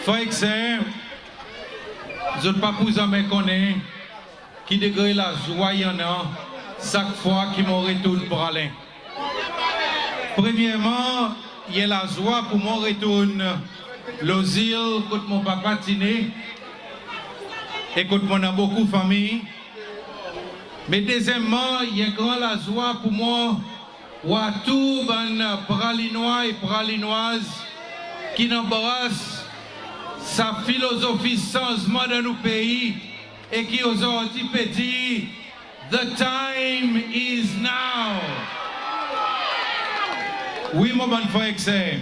Frère que c'est, je ne pas vous en connaître qui degré la joie y en a chaque fois qu'il me retourne pour aller. Premièrement, il y a la joie pour mon retourne l'osile quand mon papa tiné et quand mon a beaucoup de famille. Mais deuxièmement, il y a grand la joie pour moi ou à tout les pralinois et pralinoises qui n'embrassent sa philosophie changement dans nos pays et qui aujourd'hui peut dire the time is now. Oui, mon bon frère, c'est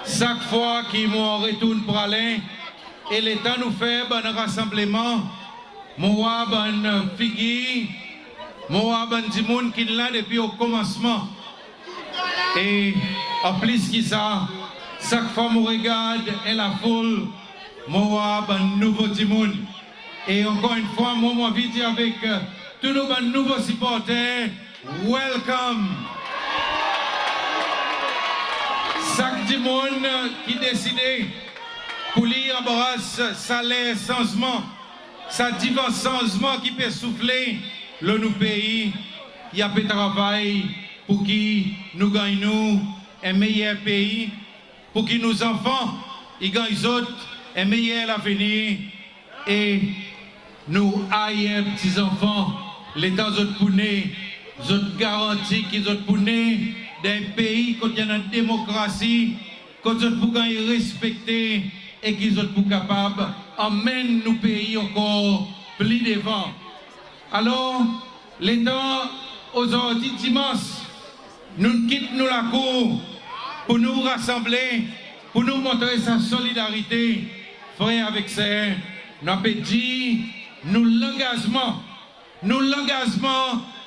chaque fois qu'ils m'ont retourne pour aller et l'État nous fait un rassemblement, moi, bonne figure, moi, bonne dimoun qui est là depuis au commencement. Et en plus que ça, chaque fois que je regarde et la foule, moi, un nouveau timoun. Et encore une fois, moi, je envie de dire avec tous nos nouveaux supporters, welcome. Chaque timoun qui décide pour lui embrasser salaire changement, sa divin changement qui peut souffler le nous pays, il y a un travail pour qui nous gagnons un meilleur pays, pour que nos enfants ils gagnent un meilleur avenir et nous ailleurs petits enfants l'État pour nous garantit qu'ils ont pour nous d'un pays quand il y a une démocratie, quand ils pour respecter et qu'ils ont pour capables emmène nos pays encore plus devant. Alors l'État aujourd'hui dimanche nous quittons la cour pour nous rassembler, pour nous montrer sa solidarité, frère avec sœur. Nous avons dit, nous l'engagement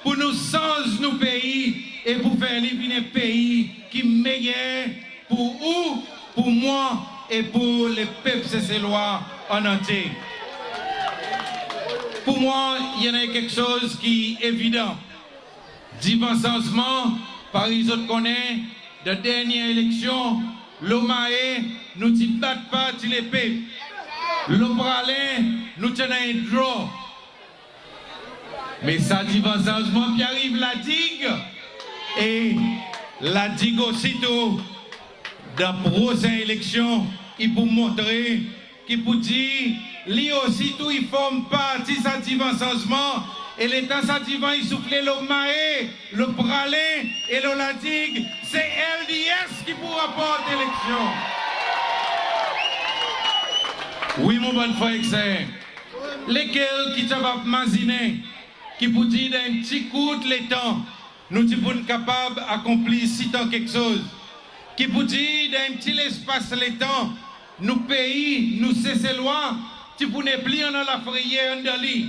pour nous changer nos pays et pour faire un pays qui est meilleur pour vous, pour moi et pour les peuples cécélois en entier. Pour moi, il y en a quelque chose qui est évident. Divin changement, Paris connaît, de dernière élection, l'Omae nous ne bat pas les peuples. L'Obralin nous tient un draw. Mais ça divin changement qui arrive la digue. Et la digue aussitôt, dans la prochaine élection, il peut montrer, qu'il peut dire, lui aussitôt il forme partie de sa divin changement. Et l'État sativant, il soufflait le maé, le pralin et le ladigue. C'est LDS qui pourra porter l'élection. Oui, mon bon frère, c'est lesquels qui t'avaient imaginé, qui pour dire d'un petit coup de l'étang, nous sommes capables d'accomplir si tant quelque chose. Qui pour dire d'un petit espace l'étang, nous pays, nous cessez loin, tu pour ne plus en la frayère en dali.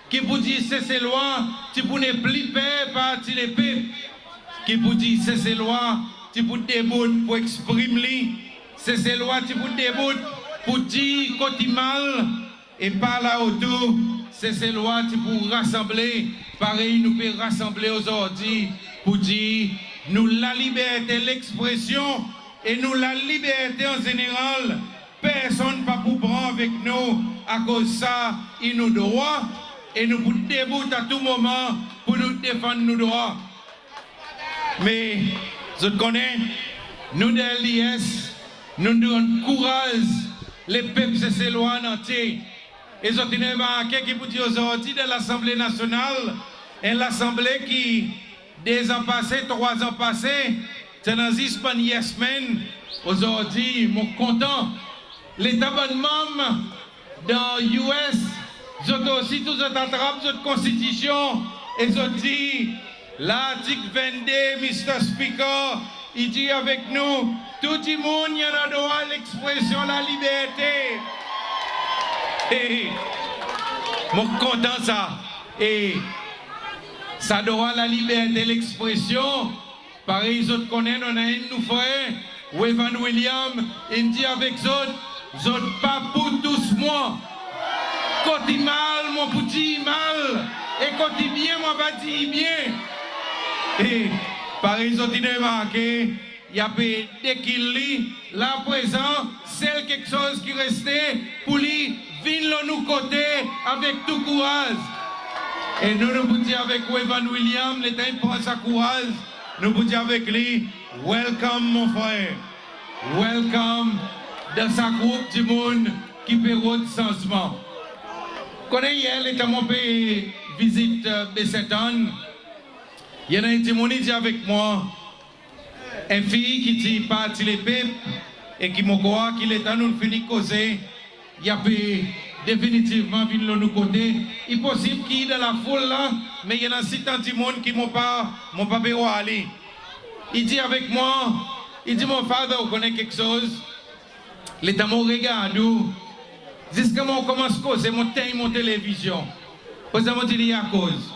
Qui vous dit c'est loi, tu pour ne plus peur par les peuples. Qui vous dit c'est loi, tu pour débout pour exprimer. C'est loi, tu pour débout pour dire côté mal et par là autour. C'est loi, tu pour rassembler. Pareil, nous pouvons rassembler aujourd'hui pour dire nous la liberté, l'expression et nous la liberté en général. Personne pas pour prendre avec nous à cause de ça, il nous doit. Et nous vous debout à tout moment pour nous défendre nos droits. Mais, je connais, nous de l'IS, nous donnons courage, les peuples cécélois entiers. Et je tenais à qui vous dit aujourd'hui de l'Assemblée nationale, et l'Assemblée qui, 2 ans passés, 3 ans passés, c'est dans les semaines, aujourd'hui, je suis content. L'État bonnement dans l'US, je aussi tous attrape cette constitution et je dis l'article 22, Mr. Speaker, il dit avec nous, tout le monde y a droit à l'expression, la liberté. Et je suis content ça. Et ça doit la liberté, l'expression. Pareil, je connais, on a un de nos frères, Evan William, il dit avec eux, je pas pour tous moi. Quand il mal, mon petit mal. Et quand il bien, mon va dire bien. Et par exemple, il a marqué, il y a dès qu'il lit, là présent, celle quelque chose qui restait pour lui, venir nous côté avec tout courage. Et nous nous dire avec Evan William, l'État prend sa courage, nous vous dire avec lui, welcome mon frère, welcome dans sa groupe du monde qui peut de changement. Connais hier, l'État mon pays visite B7 il y en a un petit monde qui dit avec moi, une fille qui dit parti les pépes et qui m'a croit qu'il est à nous finir causer, il y a définitivement venir nous côté. Il est possible qu'il y ait dans la foule là, mais il y en a si tant de monde qui m'ont pas aller. Il dit avec moi, il dit mon frère, vous connaissez quelque chose? L'État mon regarde nous. Jusqu'à moi on commence à causer mon télévision. Parce que je dis à cause.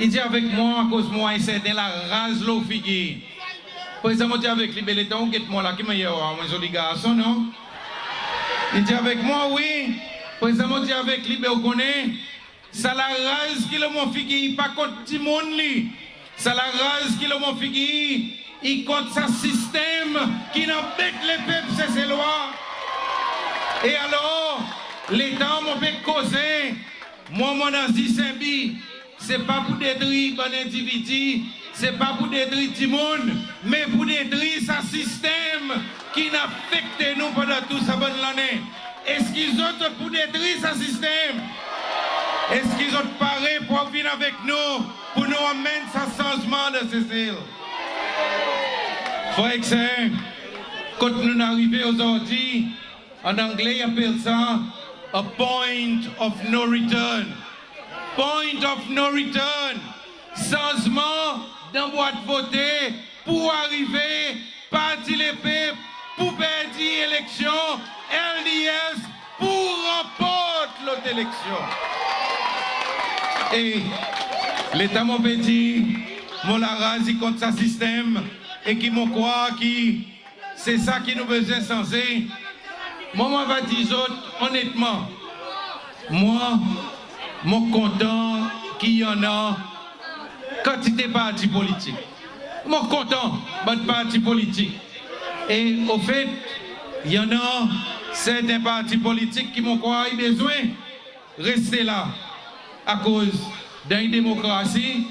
Il dit avec moi, à cause de moi, c'est la rase l'eau figure. Par exemple, je dis avec lui, l'État, on guette moi là, qui m'a dit, moi, joli garçon, non? Il dit avec moi, oui. Par exemple, je dis avec lui, on connaît, ça la rase qui le mon figure, pas contre tout le monde, ça la rase qui le mon figure, il compte sa système qui n'embête les peuples, c'est ses lois. Et alors, l'État m'a fait causer, moi, mon nazi Saint-Bi, c'est pas pour détruire un individu, c'est pas pour détruire tout le monde, mais pour détruire ce système qui n'affecte nous pendant toute cette bonne année. Est-ce qu'ils ont pour détruire ce système? Est-ce qu'ils ont paré pour venir avec nous, pour nous amener ce changement de ces îles? Frère Exer, quand nous arrivons aujourd'hui, en anglais, ils appellent ça a point of no return. Point of no return. Changement dans boîte voter pour arriver, parti les peuples, pour perdre l'élection, LDS pour remporter l'autre élection. Et l'État m'a dit, mon la rase contre ce système et qui m'ont croit qui c'est ça qui nous besoin censé. Moi, je vais dire honnêtement, moi, je suis content qu'il y en a quantité de partis politiques. Je suis content de partis politiques. Et au fait, il y en a certains partis politiques qui m'ont besoin de rester là. À cause d'une démocratie,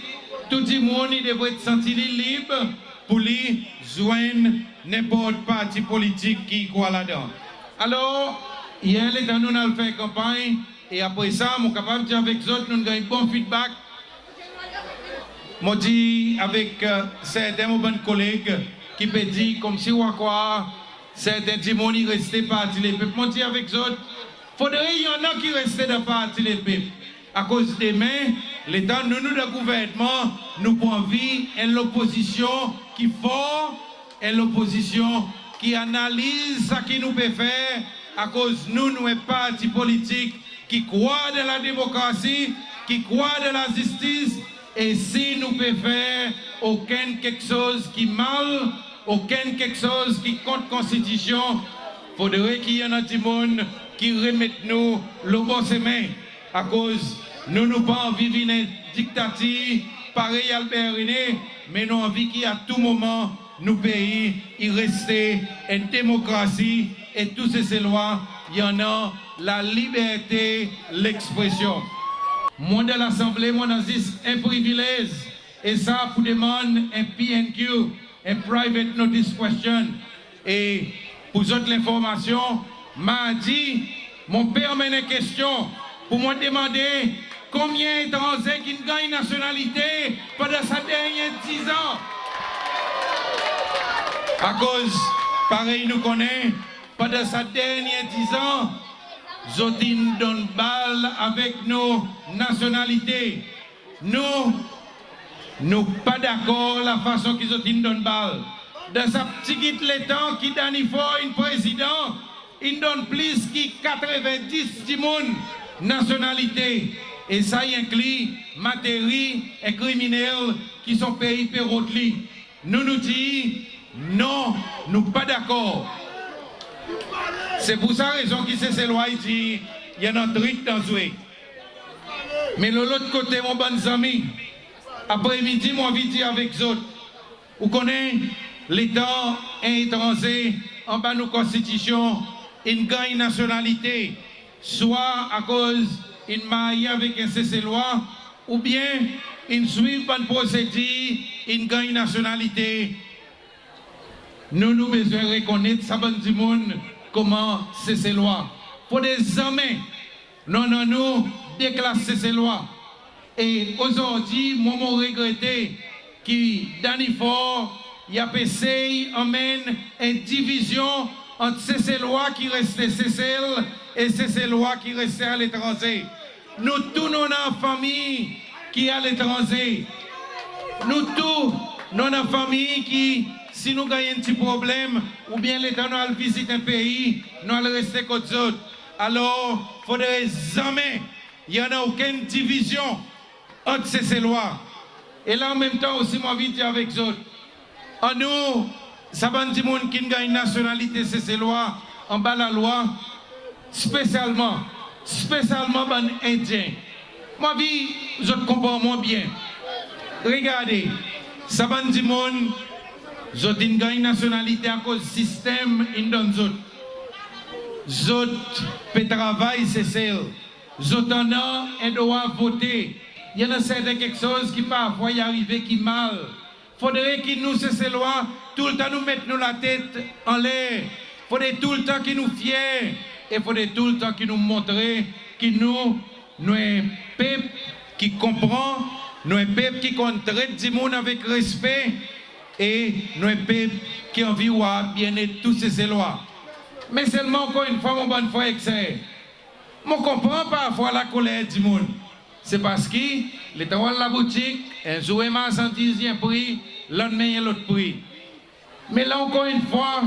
tout le monde devrait se sentir libre pour lui joindre n'importe quel parti politique qui croit là-dedans. Alors, hier, l'État nous a fait campagne et après ça, je suis capable de dire avec les autres, nous avons un bon feedback. Je dis avec certains bons collègues qui peuvent dire comme si on croit certains gens qui restent partis les peuples. Je dis avec les autres, il faudrait qu'il y en a qui restent dans partis les peuples. À cause des mains, l'État, nous, le gouvernement, nous avons envie et l'opposition qui fort et l'opposition qui analyse ce qu'il nous peut faire à cause nous sommes partis politiques qui croient dans la démocratie, qui croient dans la justice et si nous pouvons faire aucun quelque chose qui mal, aucun quelque chose qui contre la Constitution, il faudrait qu'il y en ait du monde qui remette nous le bon chemin à cause nous n'avons pas envie de vivre une dictature pareil à Albert René, mais nous avons envie qu'à tout moment nos pays, il reste une démocratie et toutes ces lois, il y en a la liberté, l'expression. Moi dans l'Assemblée, moi dans un privilège et ça pour demander un PNQ, un Private Notice Question. Et pour autres informations, m'a dit, mon père m'a une question pour moi demander combien d'étrangers qui gagnent nationalité pendant sa dernière 10 ans. À cause, pareil, nous connaissons, pendant sa dernière 10 ans, Zotine donne balle avec nos nationalités. Nous pas d'accord la façon qu'ils Zotine donne balle. Dans sa petite l'étang qui donne un président, il donne plus que 90 nationalités. Et ça y inclut matériel et criminels qui sont payés par autres. Nous nous disons, non, nous pas d'accord. C'est pour ça raison qui c'est loi ici, il y a un truc dans ce. Mais de l'autre côté, mon bon ami, après-midi, moi, je dis avec les autres, vous connaissez l'État étranger en bas de nos constitutions, une gagne nationalité, soit à cause d'une mariée avec un cessez-loi, ou bien une suivre une procédure, une gagne nationalité. Nous besoin de reconnaître ça du monde comment cessez-loi. Pour des hommes, nous déclasser ces lois. Et aujourd'hui, moi, je regrette que Danifort, il y a essayé emmène une division entre ces lois qui restent CCL et ces lois qui restent à l'étranger. Nous tous, nous avons une famille qui est à l'étranger. Nous tous, nous avons une famille qui, si nous gagnons un petit problème, ou bien l'État nous allons visiter un pays, nous allons rester comme autres. Alors, il faudrait jamais, il n'y en a aucune division entre ces lois. Et là, en même temps, aussi, moi, je dire avec eux, en nous, ça va dire qui gagne une nationalité, ces lois, en bas de la loi, spécialement les Indiens. Moi, je comprends moins bien. Regardez, ça va dire je gagne une nationalité à cause du système dans zot. Zot peut travailler, c'est celle. Zot en a un droit voter. Il y en a certaines quelque chose qui parfois y arriver qui mal. Faudrait que nous, ces lois, tout le temps nous mettre la tête en l'air. Faudrait tout le temps qu'ils nous fiers. Et faudrait tout le temps qu'ils nous montrent que nous un peuple qui comprend, nous un peuple qui traite du monde avec respect. Et nous un peuple qui a envie de bien être tous ces lois. Mais seulement encore une fois, mon bon frère, je comprends parfois la colère du monde. C'est parce que l'État de la boutique, un jour un marchandise, un prix, lendemain l'autre prix. Mais là encore une fois,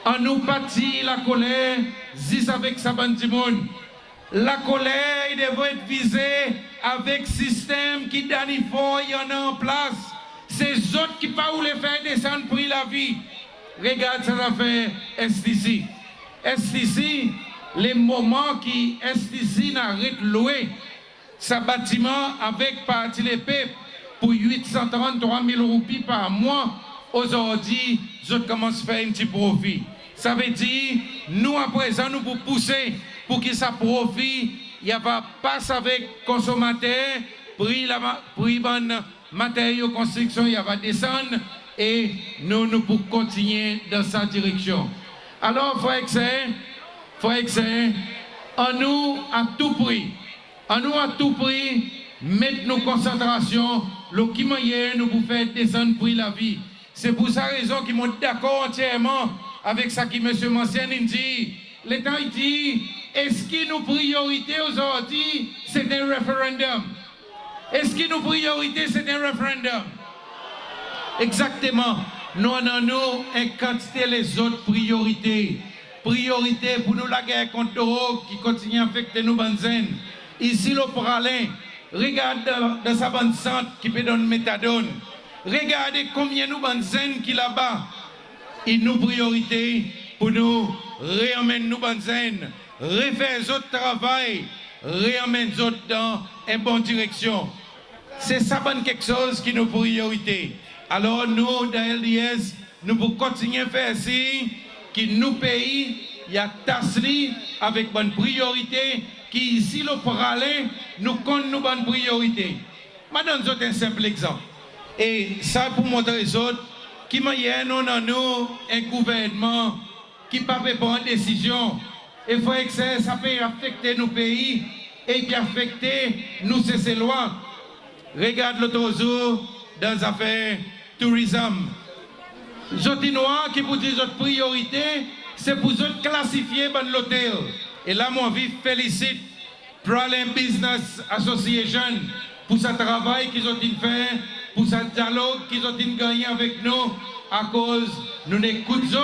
en nous pâtit la colère, zis avec sa bande du monde. La colère devrait être visée avec le système qui d'anifort y en a en place. C'est eux autres qui ne pas les faire descendre pour la vie. Regarde cette affaire STC. STC, les moments qui STC n'arrête louer ce bâtiment avec parti les peuples pour 833 000 roupies par mois, aujourd'hui, je commence à faire un petit profit. Ça veut dire, nous à présent, nous pour pousser pour que ça profit, il va passer avec consommateur, prix bon matériaux construction, il va descendre et nous pour continuer dans cette direction. Alors, frère Exer, en nous à tout prix, mettre nos concentrations, le qui moyen nous pour faire descendre pour la vie. C'est pour sa raison qu'ils m'ont d'accord entièrement avec ça qui M. Mancien dit. L'État dit, est-ce que nos priorités aujourd'hui, c'est un référendum? Est-ce que nos priorités, c'est un référendum? Exactement. Nous avons une quantité les autres priorités. Priorité pour nous la guerre contre l'euro qui continue à affecter nos bandes. Ici, le pralin, regarde dans sa bande centre qui peut donner méthadone. Regardez combien nous bandes qui là-bas. Et nos priorités pour nous réamener nos bandes, refaire les autres travail, réamener les autres dans une bonne direction. C'est ça quelque chose qui est nos priorités. Alors nous, dans LDS, nous pouvons continuer à faire ci, qui nous pays, il y a Tasli avec bonne priorité, qui ici le parallèle, nous compte nos bonnes priorités. Je donne un simple exemple. Et ça pour montrer aux autres, qui nous avons un gouvernement qui ne peut pas prendre une décision. Il faut que ça peut affecter nos pays et puis affecter nous ces lois. Regarde l'autre jour dans les affaires tourisme. Les noirs qui vous disent votre priorité, c'est pour eux classifier dans l'hôtel. Et là, moi, je félicite Pralin Business Association pour ce travail qu'ils ont fait, pour ce dialogue qu'ils ont gagné avec nous, à cause nous écoutons,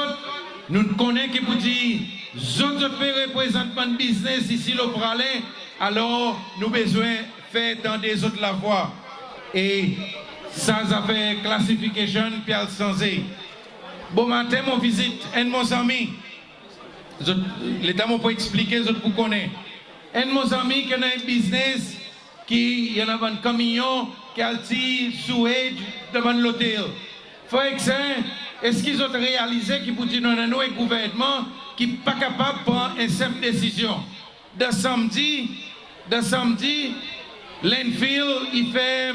nous connaissons qui vous dit, les autres représentants de business ici, le Pralin, alors nous avons besoin de faire dans des autres la voix. Et ça fait classification puis al sensé. Bon matin, mon visite un de mes amis. L'État m'a pas expliqué, je vous connais. Un de mes amis qui a un business qui y en a un camion qui a sous devant l'hôtel. Frère, est-ce qu'ils ont réalisé qu'ils vous disent non, non, le gouvernement qui n'est pas capable de prendre une simple décision. De samedi, l'Enfield, il fait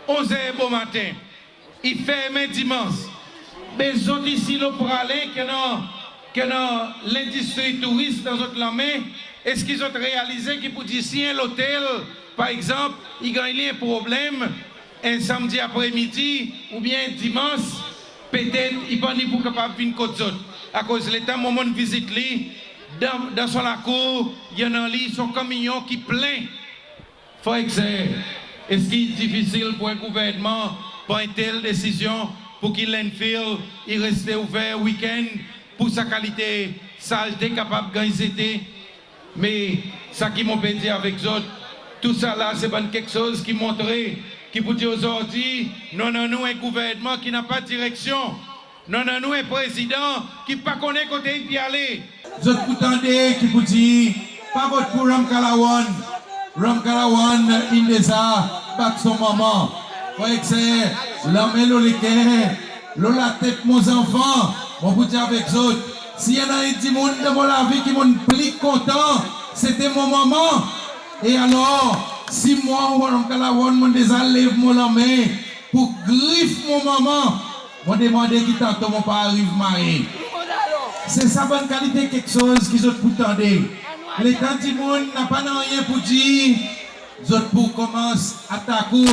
11h bon matin. Il fait dimanche. Mais les autres ici, là, pour aller, que dans l'industrie touriste dans notre main, est-ce qu'ils ont réalisé qu'ils pour dire si l'hôtel, par exemple, il gagne un problème un samedi après-midi ou bien dimanche, peut-être il va pour capable de venir côté autres. À cause de l'état, moment de visite lui, dans son cour, il y en a son camion qui plein. Faut est-ce qu'il est difficile pour un gouvernement prendre une telle décision pour qu'il l'Enfield il reste ouvert week-end pour sa qualité saleté capable de gagner. Mais ça qui m'a dit avec eux, tout ça là, c'est pas quelque chose qui montrait, qui vous dit aujourd'hui, nous avons un gouvernement qui n'a pas de direction. Nous avons un président qui ne connaît pas côté il y aller. Vous entendez qui vous dit, pas votre pour Ramkalawan. Ramkalawan, il les a battu son maman. Voyez que c'est l'homme et la tête, mon enfant. On vous dit avec eux, s'il y en a un petit monde dans la vie qui m'ont plus content, c'était mon maman. Et alors, si moi, Ramkalawan, mon déjà lève mon main pour griffe mon maman, on demande qui tantôt mon pas arrive marié. C'est sa bonne qualité quelque chose qu'ils ont pour tendre. Les temps du monde n'a pas rien pour dire. Les autres pour commencer à attaquer,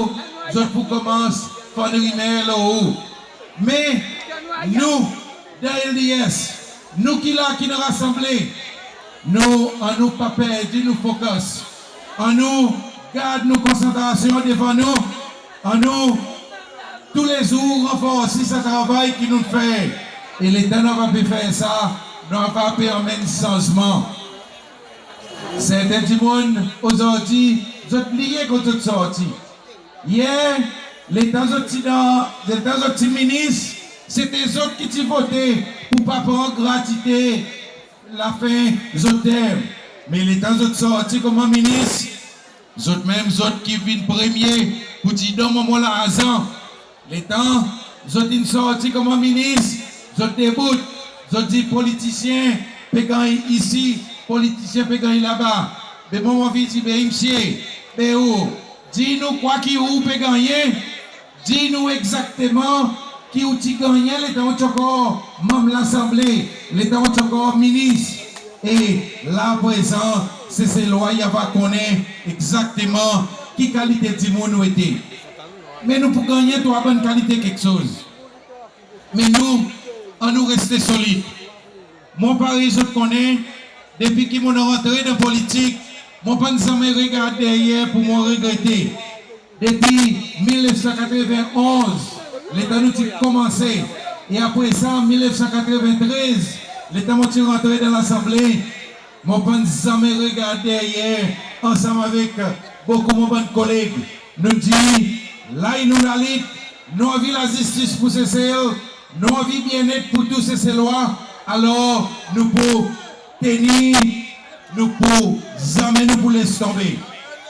les autres pour commencer à faire des emails. Mais nous, dans LDS, nous qui là qui nous rassemblons, nous, on nous pas perdu, nous focus. On nous garde nos concentrations devant nous. On nous tous les jours renforcer ce travail qui nous fait. Et l'État n'a pas pu faire ça, n'a pas permettre un changement. Certains du monde aujourd'hui, ont oublié qu'on est sorti. Hier, l'État sorti ministre, c'était eux autres qui ont voté pour ne pas prendre gratuité la fin des termes. Mais l'État sorti comme ministre, les autres mêmes qui viennent premier pour dire donne-moi l'argent. L'État ont sorti comme ministre. Je débute, je dis politiciens, pégan ici, politiciens pégan là-bas. Mais bon, on dit, monsieur, dis-nous quoi qui ou peut gagner, dis-nous exactement qui ou tu gagnes, l'État encore membre de l'Assemblée, l'État encore ministre. Et là, présent, c'est ces lois, il va connaître exactement qui qualité de monde nous était. Mais nous, pour gagner, tu as bonne qualité quelque chose. Mais nous, on nous reste solides. Mon pari, je connais, depuis que je suis rentré dans la politique, je ne jamais regardé derrière pour me regretter. Depuis 1991, l'État nous a commencé. Et après ça, en 1993, l'État m'a rentré dans l'Assemblée. Je ne jamais regardé derrière, ensemble avec beaucoup de mes collègues. Nous disons, là, il nous la lutte, nous avons la justice pour ces CL. Nous avons bien-être pour tous ces lois, alors nous pouvons tenir, nous pouvons jamais nous pour laisser tomber.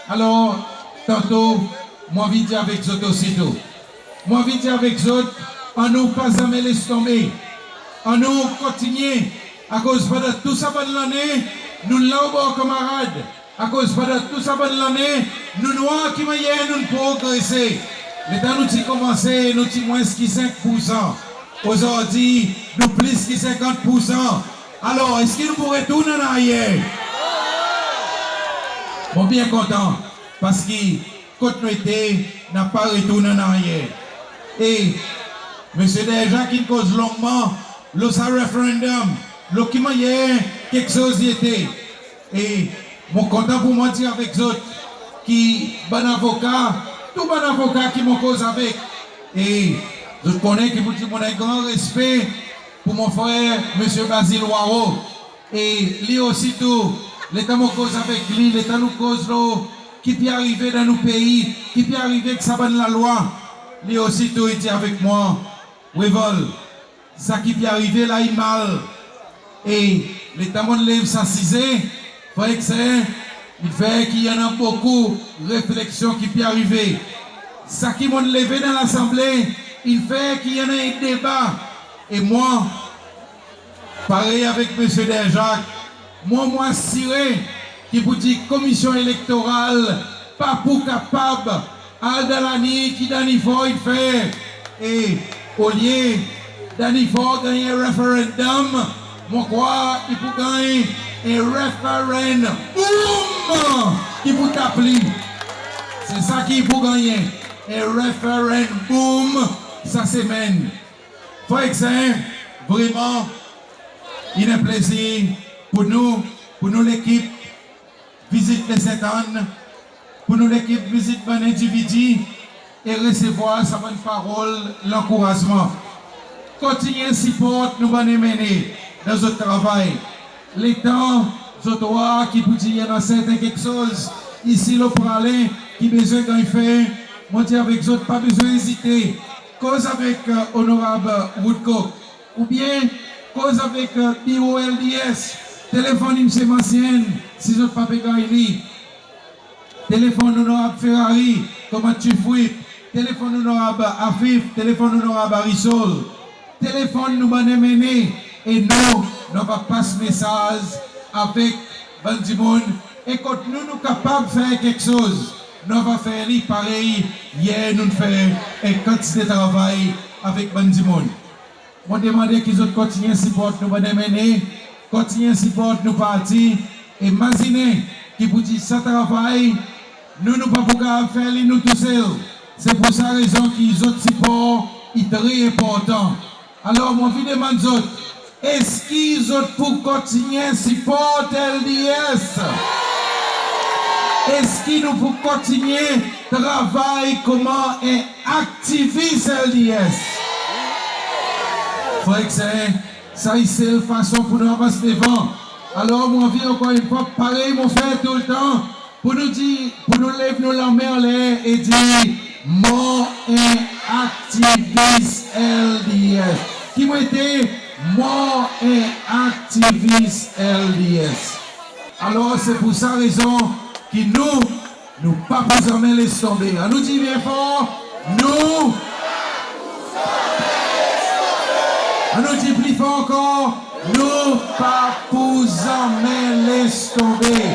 Alors, tantôt, moi je dire avec eux aussitôt. Moi je dire avec eux, on nous pas jamais laisser tomber. On nous continue, à cause de tout ça bonne l'année, nous l'avons camarades. À cause de tout ça bonne l'année, nous noirs qui maillent, nous progresser. L'État nous a commencé, nous avons moins que 5%. Aujourd'hui, nous plus que 50%. Alors, est-ce qu'il nous pourrait tourner en arrière? Bon, bien content. Parce que continuité n'a pas retourné en arrière. Et, monsieur déjà qui cause longuement, le référendum, le qui m'a quelque chose y était. Et, mon content pour moi dire avec eux, qui, bon avocat, tout bon avocat qui m'en cause avec. Et, je connais que vous dites mon grand respect pour mon frère, M. Basile Waro. Et lui aussi tout, l'État nous cause avec lui, l'État nous cause qui peut arriver dans nos pays, qui peut arriver que ça va de la loi. Lui aussi tout était avec moi. Revol, ça qui peut arriver là, il mal. Et l'État nous lève sans ciser, il fait qu'il y en a beaucoup de réflexions qui peuvent arriver. Ça qui m'a levé dans l'Assemblée, il fait qu'il y en a un débat. Et moi, Pareil avec M. Derjacques, moi ciré, qui vous dit commission électorale, pas pour capable, Aldalani qui Danifort il fait, et au lieu Danifort gagner un référendum, moi crois il faut gagner un référendum, boum, qui vous t'appeler. C'est ça qu'il faut gagner, un référendum, boum, ça semaine. Faut exemple, vraiment, il est un plaisir pour nous l'équipe, visite les Saint-Anne, pour nous l'équipe, visite un individu et recevoir sa bonne parole, l'encouragement. Continuez à supporter nous allons mener dans notre travail. Les temps, je dois qui vous dire dans certaines quelque chose, ici le parler, qui besoin d'en faire, moi dis avec vous, pas besoin d'hésiter. Cause avec honorable Woodcock, ou bien cause avec BOLDS, téléphone M. Mancien, si je ne pas pégaïli, téléphone honorable Ferrari, comment tu fouilles, téléphone honorable Afif, téléphone honorable Arisol, téléphone nous allons mener et nous va passer message avec Bandimoun et quand nous capables de faire quelque chose, nous allons faire pareil, hier nous faisons un quantité de travail avec Bandimoun. On demande qu'ils ont continué à supporter nous mener, continuer à supporter nous partir et imaginez qui vous dit ça travail, nous ne pouvons pas faire nous tout seuls. C'est pour ça raison qu'ils ont support est très important. Alors mon vie demande autres, est-ce qu'ils ont pour continuer à supporter LDS? Est-ce qu'ils nous pour continuer à travailler comme un activiste LDS? Frère, ça c'est la façon pour nous avancer devant. Alors, mon vie, encore une fois, pareil, mon frère, tout le temps, pour nous dire, pour nous lever nos mains en l'air et dire, moi, un activiste LDS. Qui m'a été, moi, un activiste LDS. Alors, c'est pour ça raison que nous pas besoin de laisser tomber. On nous dit bien fort, nous. On nous dit plus fort encore, nous pas vous en laisser tomber.